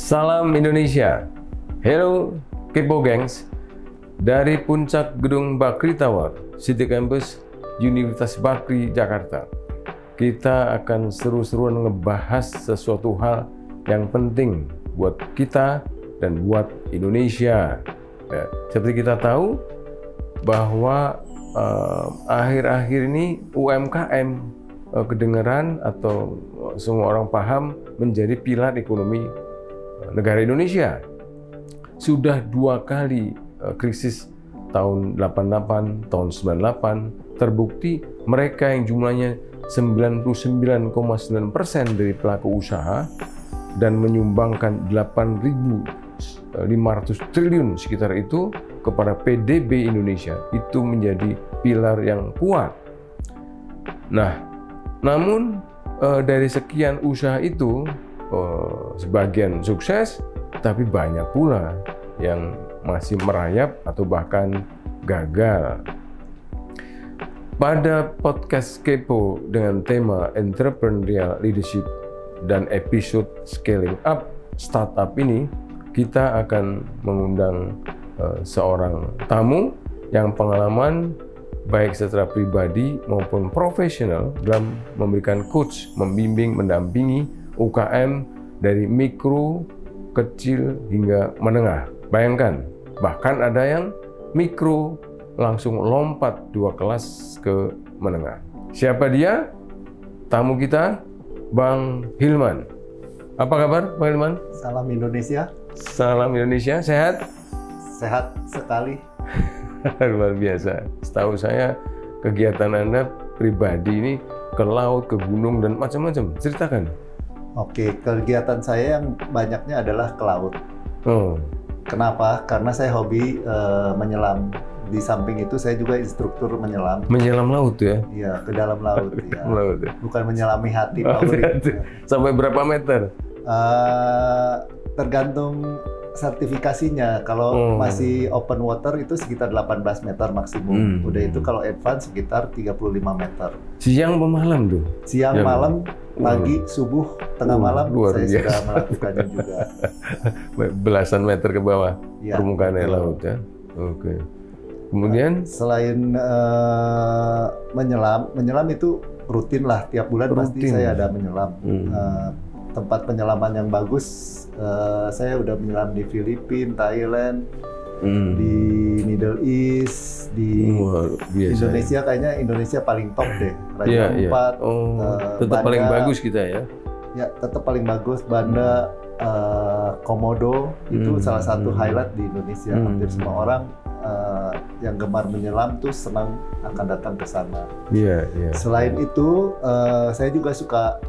Salam Indonesia. Hello Kepo Gengs. Dari puncak gedung Bakri Tower, City Campus Universitas Bakri, Jakarta. Kita akan seru-seruan ngebahas sesuatu hal yang penting buat kita dan buat Indonesia. Ya, seperti kita tahu bahwa akhir-akhir ini UMKM kedengeran atau semua orang paham menjadi pilar ekonomi negara Indonesia. Sudah 2 kali krisis tahun 88, tahun 98, terbukti mereka yang jumlahnya 99,9% dari pelaku usaha dan menyumbangkan 8.500 triliun sekitar itu kepada PDB Indonesia, itu menjadi pilar yang kuat. Nah, namun dari sekian usaha itu sebagian sukses, tapi banyak pula yang masih merayap atau bahkan gagal. Pada podcast Kepo dengan tema Entrepreneurial Leadership dan episode Scaling Up Startup ini, kita akan mengundang seorang tamu yang pengalaman baik secara pribadi maupun profesional dalam memberikan coach, membimbing, mendampingi UKM dari mikro, kecil hingga menengah. Bayangkan, bahkan ada yang mikro langsung lompat 2 kelas ke menengah. Siapa dia? Tamu kita, Bang Hilman. Apa kabar, Bang Hilman? Salam Indonesia. Salam Indonesia, sehat? Sehat sekali. Luar biasa. Setahu saya, kegiatan Anda pribadi ini ke laut, ke gunung, dan macam-macam. Ceritakan. Oke, kegiatan saya yang banyaknya adalah ke laut. Oh. Kenapa? Karena saya hobi menyelam. Di samping itu saya juga instruktur menyelam. Menyelam laut ya? Iya, ke dalam laut. Ya. Laut ya? Bukan menyelami hati. Sampai berapa meter? Tergantung sertifikasinya. Kalau masih open water itu sekitar 18 meter maksimum. Udah itu kalau advance sekitar 35 meter. Siang atau malam tuh? Siang, malam, pagi, subuh, tengah malam saya sudah melakukannya juga. Belasan meter ke bawah ya, permukaan air laut ya. Oke. Kemudian selain menyelam itu rutin lah, tiap bulan pasti saya ada menyelam. Tempat penyelaman yang bagus, saya udah menyelam di Filipina, Thailand, di Middle East, di Indonesia. Kayaknya Indonesia paling top deh. Raja Ampat, tetap paling bagus kita ya. Ya, tetap paling bagus. Banda, Komodo itu salah satu highlight di Indonesia. Hampir semua orang yang gemar menyelam tuh senang akan datang ke sana. Selain itu, saya juga suka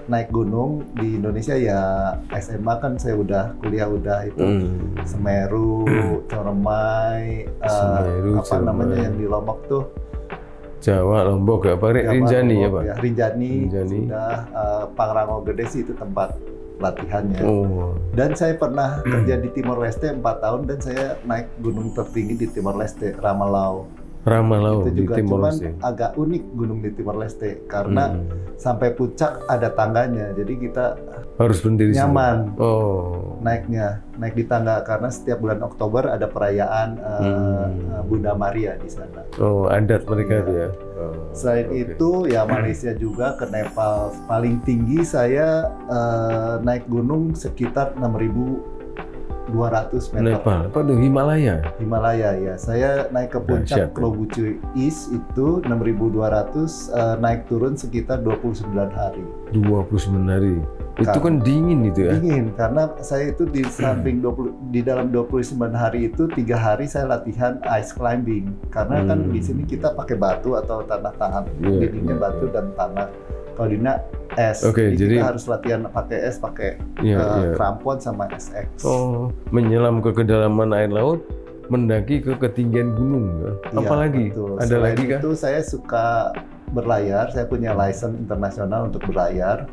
naik gunung. Di Indonesia ya SMA kan saya udah kuliah itu Semeru, Coremai, namanya yang di Lombok tuh, Jawa, Lombok ya, Rinjani ya Pak? Ya, Rinjani. Sudah, Pangrango Gede sih itu tempat latihannya. Dan saya pernah kerja di Timor Leste 4 tahun dan saya naik gunung tertinggi di Timor Leste, Ramalau. Itu juga, Timor cuman Leste. Agak unik gunung di Timor Leste karena sampai puncak ada tangganya, jadi kita harus berdiri nyaman naik di tangga karena setiap bulan Oktober ada perayaan Bunda Maria di sana. Adat mereka itu ya. Selain itu ya Malaysia juga, ke Nepal. Paling tinggi saya naik gunung sekitar 6.200 meter. Nepal, apa itu? Himalaya ya. Saya naik ke puncak Klobuchar East itu 6.200, naik turun sekitar 29 hari. 29 hari. Itu kan dingin itu ya? Dingin, karena saya itu di samping di dalam 29 hari itu 3 hari saya latihan ice climbing. Karena kan di sini kita pakai batu atau tanah dindingnya batu dan tanah. Kalau di sana es, jadi kita harus latihan pakai es, pakai krampon sama SX. Menyelam ke kedalaman air laut, mendaki ke ketinggian gunung ya? Apalagi? Betul. Ada Selain lagi kah? Itu saya suka berlayar, saya punya license internasional untuk berlayar.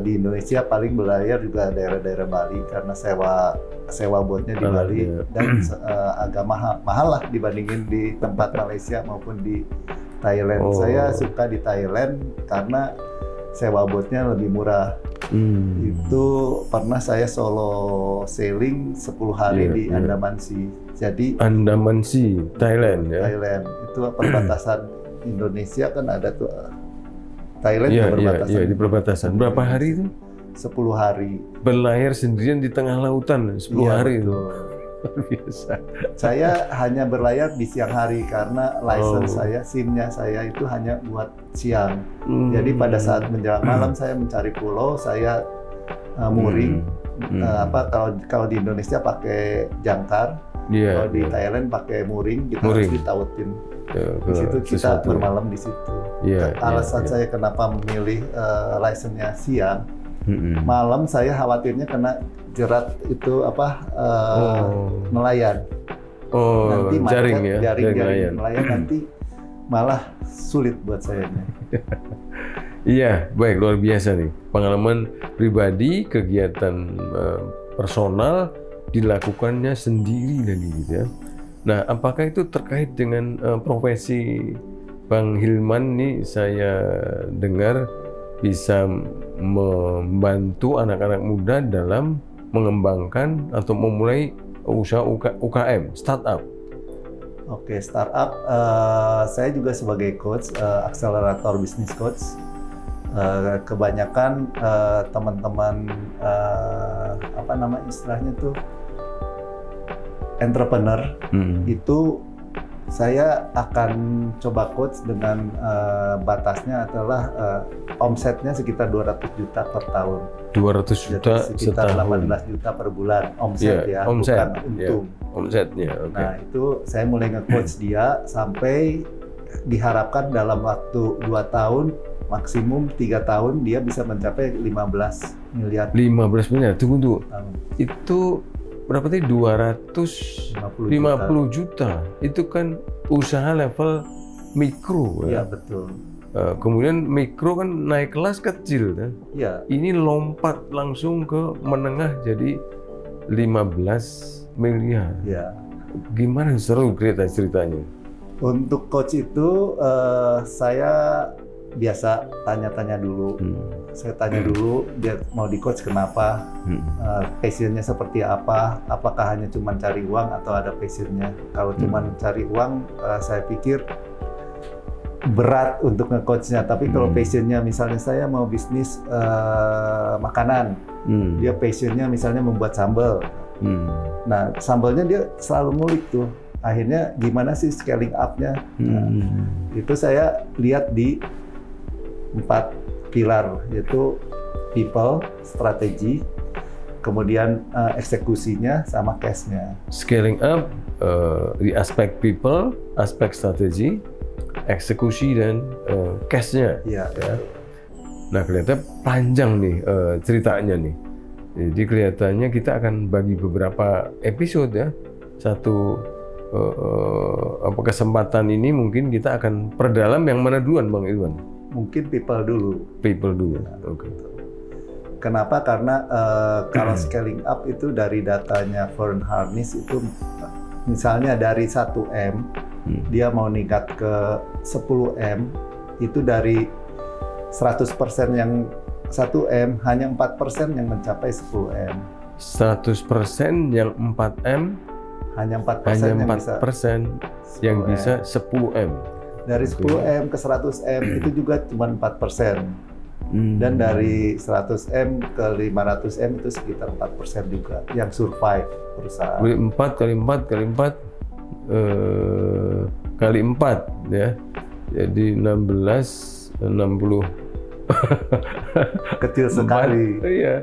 Di Indonesia paling berlayar juga daerah-daerah Bali karena sewa botnya di Bali dan agak mahal lah dibandingin di tempat Malaysia maupun di Thailand. Saya suka di Thailand karena sewa botnya lebih murah. Itu pernah saya solo sailing 10 hari di Andaman Sea. Jadi Andaman Sea, Thailand ya. Thailand itu perbatasan Indonesia kan ada tuh. Thailand Iya, perbatasan. iya, di perbatasan. Berapa hari itu? 10 hari. Berlayar sendirian di tengah lautan 10 hari itu. Betul. Biasa. Saya hanya berlayar di siang hari karena license saya, SIM-nya saya itu hanya buat siang. Jadi pada saat menjelang malam saya mencari pulau, saya mooring. Kalau di Indonesia pakai jangkar, kalau di Thailand pakai mooring, kita harus ditautin. Di situ kita bermalam di situ. Alasan saya kenapa memilih license-nya siang, malam saya khawatirnya kena jerat itu nelayan. Nanti jaring ya, jaring nelayan nanti malah sulit buat saya. Iya, baik, luar biasa nih. Pengalaman pribadi, kegiatan personal dilakukannya sendiri lagi gitu ya. Nah, apakah itu terkait dengan profesi Bang Hilman nih? Saya dengar bisa membantu anak-anak muda dalam mengembangkan atau memulai usaha UKM, startup. Oke, startup. Saya juga sebagai coach, akselerator bisnis coach. Kebanyakan teman-teman istilahnya tuh entrepreneur itu saya akan coba coach dengan batasnya adalah omsetnya sekitar 200 juta per tahun. 200 juta sekitar setahun. 18 juta per bulan omset omset, bukan untung. Omsetnya. Okay. Nah itu saya mulai nge-coach dia sampai diharapkan dalam waktu 2 tahun maksimum 3 tahun dia bisa mencapai 15 miliar. 15 miliar. Tunggu. Itu berapa tadi? 250 juta. Itu kan usaha level mikro ya? Iya, betul. Kemudian mikro kan naik kelas kecil kan? Iya. Ini lompat langsung ke menengah jadi 15 miliar. Iya. Gimana seru ceritanya? Untuk coach itu saya biasa tanya-tanya dulu. Saya tanya dulu dia mau di coach kenapa, passionnya seperti apa, apakah hanya cuma cari uang atau ada passionnya. Kalau cuma cari uang, saya pikir berat untuk nge-coachnya. Tapi kalau passionnya misalnya saya mau bisnis makanan, dia passionnya misalnya membuat sambal. Nah sambalnya dia selalu ngulik tuh. Akhirnya gimana sih scaling up-nya? Itu saya lihat di 4 pilar, yaitu people, strategi, kemudian eksekusinya, sama cash-nya. Scaling up di aspek people, aspek strategi, eksekusi, dan cash-nya. Iya. Ya. Nah, kelihatannya panjang nih ceritanya nih. Jadi kelihatannya kita akan bagi beberapa episode ya. Satu kesempatan ini mungkin kita akan perdalam yang mana duluan, Bang Ilwan? Mungkin people dulu. People dulu. Ya, Oke. Kenapa? Karena kalau scaling up itu dari datanya Vern Harniss itu misalnya dari 1M dia mau meningkat ke 10M, itu dari 100% yang 1M hanya 4% yang mencapai 10M. 100% yang 4M hanya 4% yang bisa 10M. Dari 10M ke 100M itu juga cuma 4%. Dan dari 100M ke 500M itu sekitar 4% juga yang survive perusahaan. 4 kali 4 kali 4 kali 4 ya. Jadi 60. Kecil sekali. 4, iya.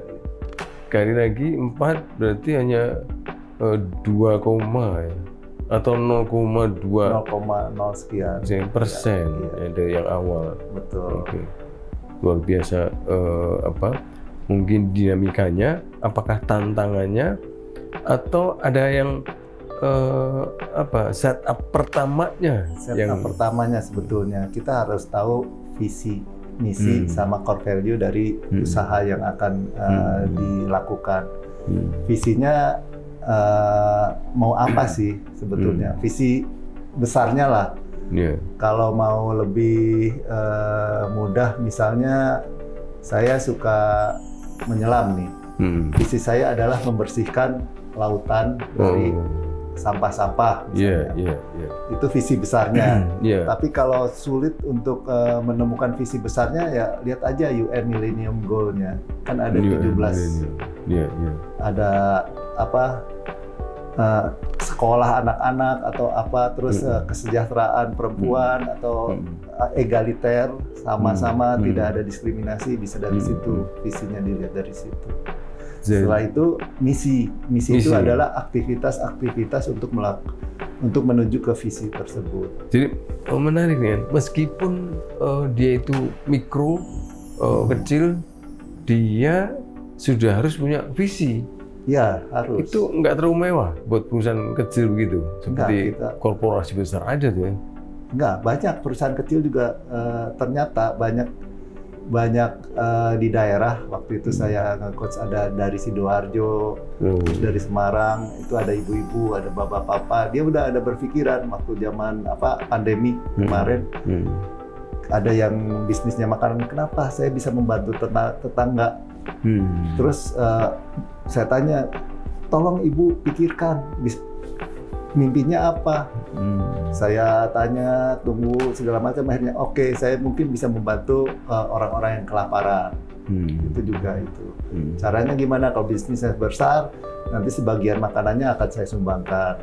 Kali lagi 4 berarti hanya 2, ya. Atau 0,2 sekian persen ya, dari yang awal. Betul. Oke. Luar biasa. Mungkin dinamikanya, apakah tantangannya, atau ada yang setup pertamanya? Pertamanya sebetulnya kita harus tahu visi, misi, sama core value dari usaha yang akan dilakukan. Visinya mau apa sih sebetulnya? Visi besarnya lah. Yeah. Kalau mau lebih mudah, misalnya saya suka menyelam nih. Visi saya adalah membersihkan lautan dari sampah-sampah misalnya. Itu visi besarnya. Tapi kalau sulit untuk menemukan visi besarnya, ya lihat aja UN Millennium Goal-nya. Kan ada 17. Ada apa? Sekolah anak-anak atau apa, terus kesejahteraan perempuan atau egaliter, sama-sama tidak ada diskriminasi, bisa dari situ visinya dilihat dari situ. Setelah itu misi itu adalah aktivitas untuk menuju ke visi tersebut. Jadi menarik nih, meskipun dia itu mikro kecil, dia sudah harus punya visi. Ya, harus. Itu nggak terlalu mewah buat perusahaan kecil begitu, seperti korporasi besar aja tuh ya? Nggak, banyak perusahaan kecil juga ternyata banyak di daerah. Waktu itu saya nge-coach ada dari Sidoarjo, terus dari Semarang, itu ada ibu-ibu, ada bapak-bapak. Dia udah ada berpikiran waktu zaman pandemi kemarin. Ada yang bisnisnya makanan, kenapa saya bisa membantu tetangga. Terus saya tanya, tolong ibu pikirkan mimpinya apa. Saya tanya, tunggu segala macam, akhirnya oke, saya mungkin bisa membantu orang-orang yang kelaparan. Itu juga itu. Caranya gimana? Kalau bisnisnya besar, nanti sebagian makanannya akan saya sumbangkan.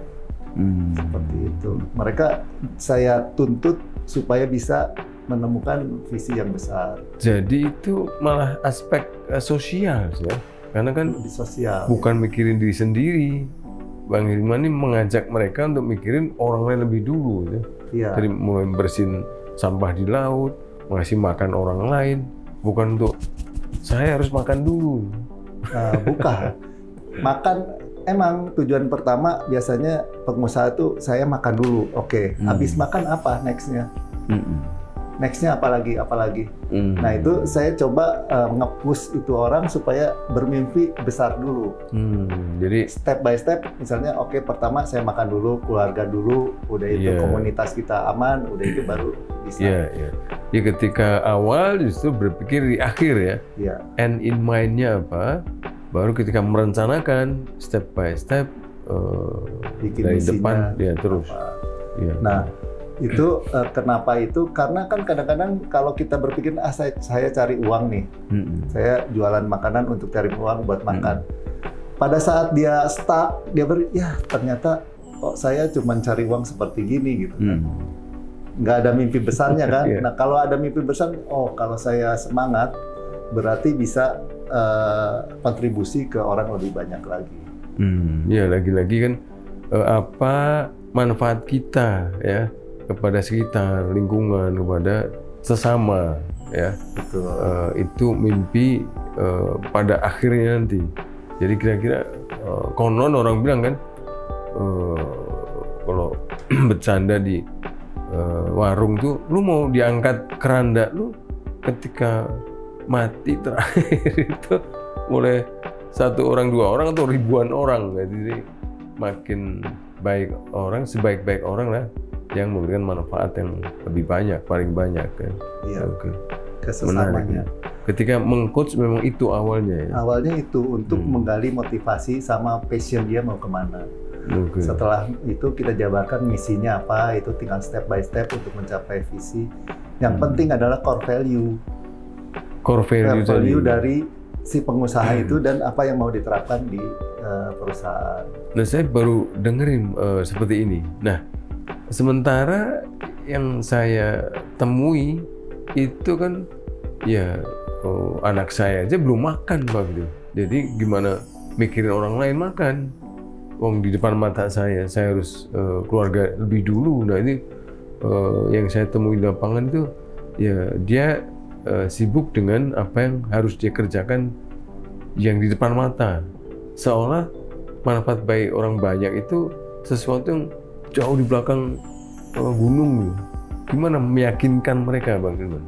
Seperti itu. Mereka saya tuntut supaya bisa menemukan visi yang besar. Jadi itu malah aspek sosial ya, karena kan di sosial, bukan mikirin diri sendiri. Bang Hilman ini mengajak mereka untuk mikirin orang lain lebih dulu ya. Dari mulai bersihin sampah di laut, ngasih makan orang lain, bukan untuk saya harus makan dulu. Bukan. Makan emang tujuan pertama biasanya pengusaha itu saya makan dulu. Oke, habis makan apa nextnya? Nextnya apalagi. Nah itu saya coba nge-push itu orang supaya bermimpi besar dulu. Jadi step by step, misalnya oke, pertama saya makan dulu, keluarga dulu, udah itu komunitas kita aman, udah itu baru bisa. Ya ketika awal justru berpikir di akhir ya. End in mind-nya apa, baru ketika merencanakan step by step dari depan dia terus. Nah itu kenapa itu? Karena kan kadang-kadang kalau kita berpikir saya cari uang nih, saya jualan makanan untuk cari uang buat makan. Pada saat dia stuck, dia ternyata kok saya cuma cari uang seperti gini gitu kan. Nggak ada mimpi besarnya kan. Nah kalau ada mimpi besar, kalau saya semangat, berarti bisa kontribusi ke orang lebih banyak lagi. Ya lagi-lagi kan apa manfaat kita ya kepada sekitar, lingkungan, kepada sesama ya. Betul. Itu mimpi pada akhirnya nanti. Jadi kira-kira konon orang bilang kan kalau bercanda di warung tuh, lu mau diangkat keranda lu ketika mati terakhir itu mulai 1 orang, 2 orang atau ribuan orang. Jadi makin baik orang, sebaik-baik orang lah yang memberikan manfaat yang lebih banyak, paling banyak kan. Iya. Kesesamanya. Ketika meng-coach memang itu awalnya ya? Awalnya itu untuk menggali motivasi sama passion dia mau kemana. Setelah itu kita jabarkan misinya apa, itu tinggal step by step untuk mencapai visi. Yang penting adalah core value. Core value dari si pengusaha itu dan apa yang mau diterapkan di perusahaan. Nah saya baru dengerin seperti ini. Nah sementara yang saya temui itu kan ya anak saya aja belum makan Pak gitu. Jadi gimana mikirin orang lain makan? Wong di depan mata saya harus keluarga lebih dulu. Nah ini yang saya temui di lapangan itu ya dia sibuk dengan apa yang harus dia kerjakan yang di depan mata. Seolah manfaat baik orang banyak itu sesuatu yang jauh di belakang gunung. Gimana meyakinkan mereka Bang Hilman?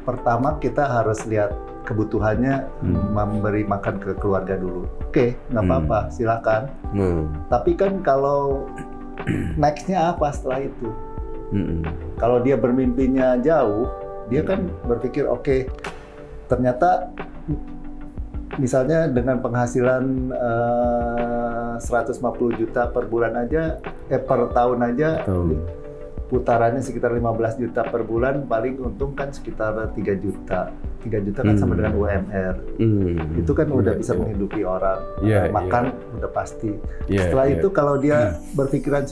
Pertama kita harus lihat kebutuhannya, memberi makan ke keluarga dulu. Oke, nggak apa-apa, silakan. Tapi kan kalau next-nya apa setelah itu? Kalau dia bermimpinya jauh, dia kan berpikir oke, ternyata misalnya dengan penghasilan 150 juta per bulan aja, per tahun aja, putarannya sekitar 15 juta per bulan, paling untung kan sekitar 3 juta. 3 juta kan sama dengan UMR. Itu kan udah bisa menghidupi orang. Makan udah pasti. Setelah itu kalau dia berpikiran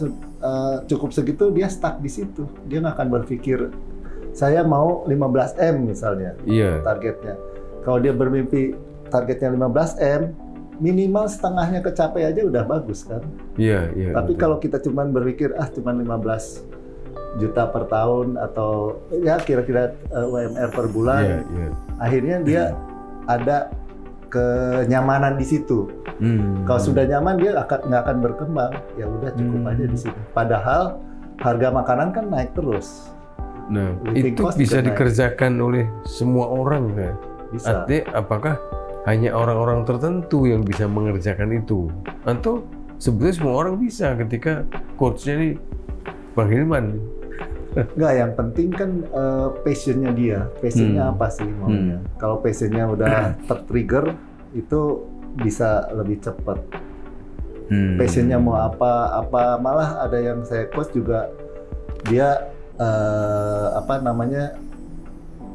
cukup segitu, dia stuck di situ. Dia nggak akan berpikir, saya mau 15M misalnya targetnya. Kalau dia bermimpi targetnya 15M, minimal setengahnya kecapai aja udah bagus kan. Tapi kalau kita cuman berpikir cuman 15 juta per tahun atau ya kira-kira UMR per bulan, akhirnya dia ada kenyamanan di situ. Kalau sudah nyaman dia nggak akan berkembang. Ya udah cukup aja di situ. Padahal harga makanan kan naik terus. Nah, itu bisa dikerjakan oleh semua orang ya. Bisa. Artinya apakah hanya orang-orang tertentu yang bisa mengerjakan itu? Atau sebetulnya semua orang bisa ketika coachnya ini Bang Hilman? Enggak, yang penting kan passionnya dia. Passionnya apa sih maunya? Kalau passionnya udah tertrigger, itu bisa lebih cepat. Passionnya mau apa, malah ada yang saya coach juga, dia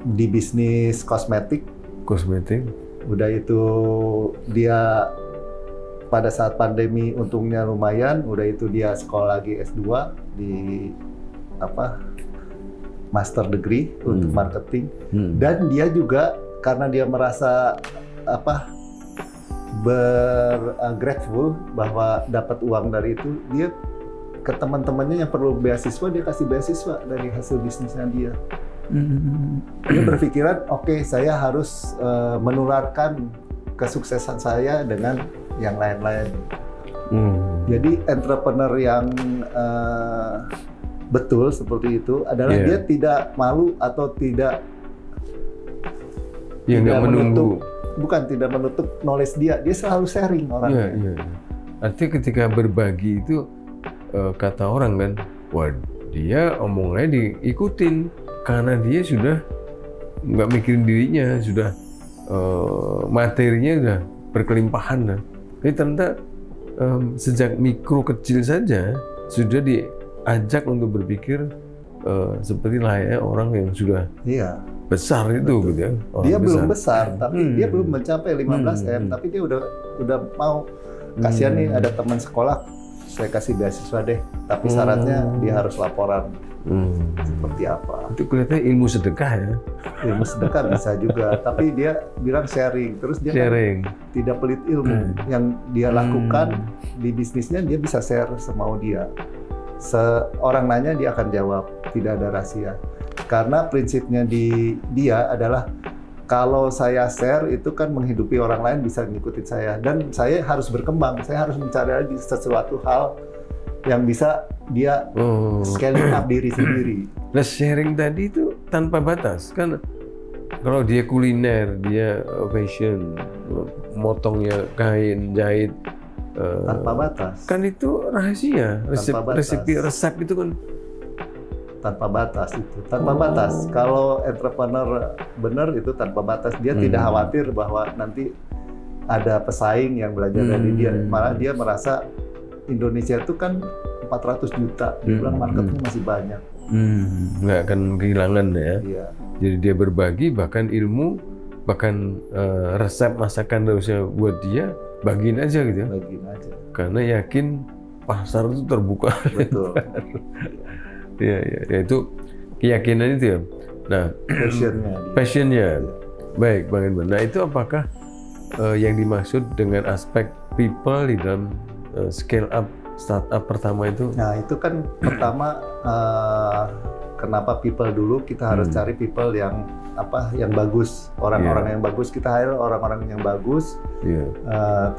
di bisnis kosmetik. Udah itu dia pada saat pandemi untungnya lumayan, udah itu dia sekolah lagi S2 di master degree untuk marketing. Dan dia juga karena dia merasa grateful bahwa dapat uang dari itu, dia ke teman-temannya yang perlu beasiswa, dia kasih beasiswa dari hasil bisnisnya dia. Dia berpikiran, oke, saya harus menularkan kesuksesan saya dengan yang lain-lain. Jadi entrepreneur yang betul seperti itu adalah dia tidak malu atau tidak menutup, tidak menutup knowledge dia selalu sharing orangnya. Artinya ketika berbagi itu kata orang kan, wah dia omongannya diikutin. Karena dia sudah nggak mikirin dirinya, sudah materinya sudah berkelimpahan. Jadi ternyata sejak mikro kecil saja sudah diajak untuk berpikir seperti layaknya orang yang sudah besar itu, gitu ya. Dia belum besar, tapi dia belum mencapai 15M, tapi dia udah mau. Kasihan nih ada teman sekolah, saya kasih beasiswa deh, tapi syaratnya dia harus laporan. Seperti apa? Itu kelihatannya ilmu sedekah ya? Ilmu sedekah bisa juga, tapi dia bilang sharing. Terus dia kan tidak pelit ilmu. Yang dia lakukan di bisnisnya, dia bisa share semau dia. Seorang nanya, dia akan jawab. Tidak ada rahasia. Karena prinsipnya dia adalah, kalau saya share, itu kan menghidupi orang lain bisa ngikutin saya. Dan saya harus berkembang, saya harus mencari lagi sesuatu hal yang bisa dia scaling up diri sendiri. Nah, sharing tadi itu tanpa batas kan? Kalau dia kuliner, dia fashion, motongnya kain, jahit, tanpa batas. Kan itu rahasia, resep itu kan tanpa batas itu, tanpa batas. Kalau entrepreneur benar itu tanpa batas, dia tidak khawatir bahwa nanti ada pesaing yang belajar dari dia, malah dia merasa Indonesia itu kan 400 juta, dia bilang marketnya masih banyak. Nggak akan kehilangan ya. Jadi dia berbagi, bahkan ilmu, bahkan resep masakan harusnya buat dia, bagiin aja gitu ya. Bagiin aja. Karena yakin pasar itu terbuka. Betul. Ya, itu keyakinan itu ya. Nah, passionnya. Baik, Bang Hilman. Nah, itu apakah yang dimaksud dengan aspek people di dalam scale up startup pertama itu? Nah, itu kan pertama kenapa people dulu, kita harus cari people yang yang bagus, orang-orang yang bagus, kita hire orang-orang yang bagus,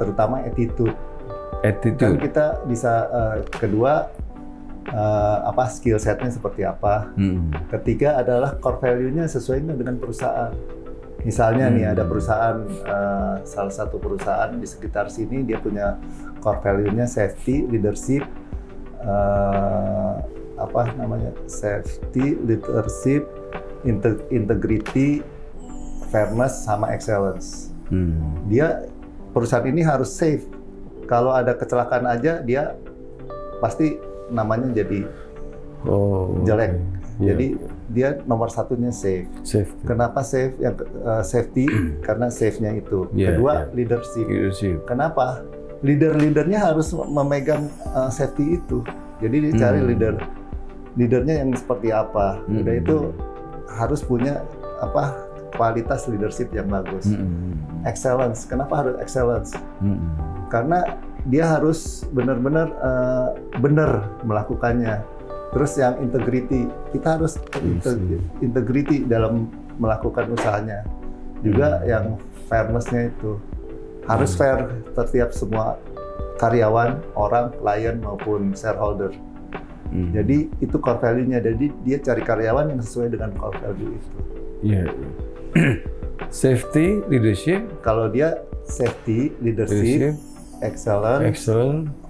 terutama attitude. Kan kita bisa kedua skill setnya seperti apa. Ketiga adalah core value-nya sesuai dengan perusahaan. Misalnya nih ada perusahaan, salah satu perusahaan di sekitar sini dia punya core value-nya safety, leadership, safety, leadership, integrity, fairness, sama excellence. Dia perusahaan ini harus safe. Kalau ada kecelakaan aja dia pasti namanya jadi jelek. Jadi dia nomor satunya safe. Kenapa safe? Yang safety karena safe-nya itu. Kedua leadership. Kenapa? Leadernya harus memegang safety itu. Jadi dicari leadernya yang seperti apa. Udah itu harus punya kualitas leadership yang bagus. Excellence. Kenapa harus excellence? Karena dia harus benar-benar benar melakukannya. Terus yang integrity, kita harus integrity dalam melakukan usahanya. Juga yang fairness-nya itu harus fair setiap semua karyawan, orang, klien maupun shareholder. Jadi itu core value-nya. Jadi dia cari karyawan yang sesuai dengan core value itu. Iya. Safety, leadership. Kalau dia safety, leadership, excellence,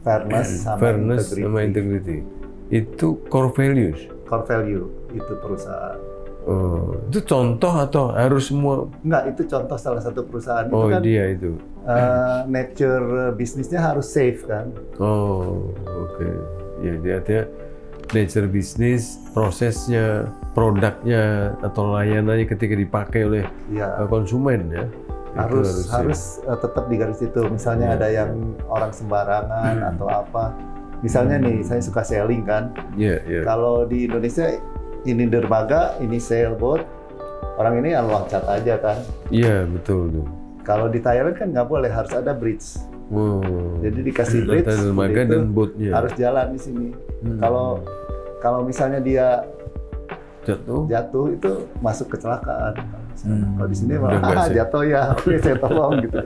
fairness, sama integrity. Itu core values. Core value itu perusahaan. Itu contoh atau harus semua? Enggak, itu contoh salah satu perusahaan. Oh, itu kan, dia itu. Nature bisnisnya harus safe kan? Oke. Ya, dia nature bisnis, prosesnya, produknya atau layanannya ketika dipakai oleh konsumen ya. Harus tetap di garis itu. Misalnya ada yang orang sembarangan atau apa. Misalnya nih, saya suka sailing kan. Kalau di Indonesia ini dermaga, ini sailboat, orang ini loncat aja kan. Iya, betul tuh. Kalau di Thailand kan nggak boleh, harus ada bridge. Jadi dikasih bridge, dermaga dan boatnya harus jalan di sini. Kalau misalnya dia jatuh itu masuk kecelakaan. Kalau di sini malah jatuh ya, oke saya tolong gitu.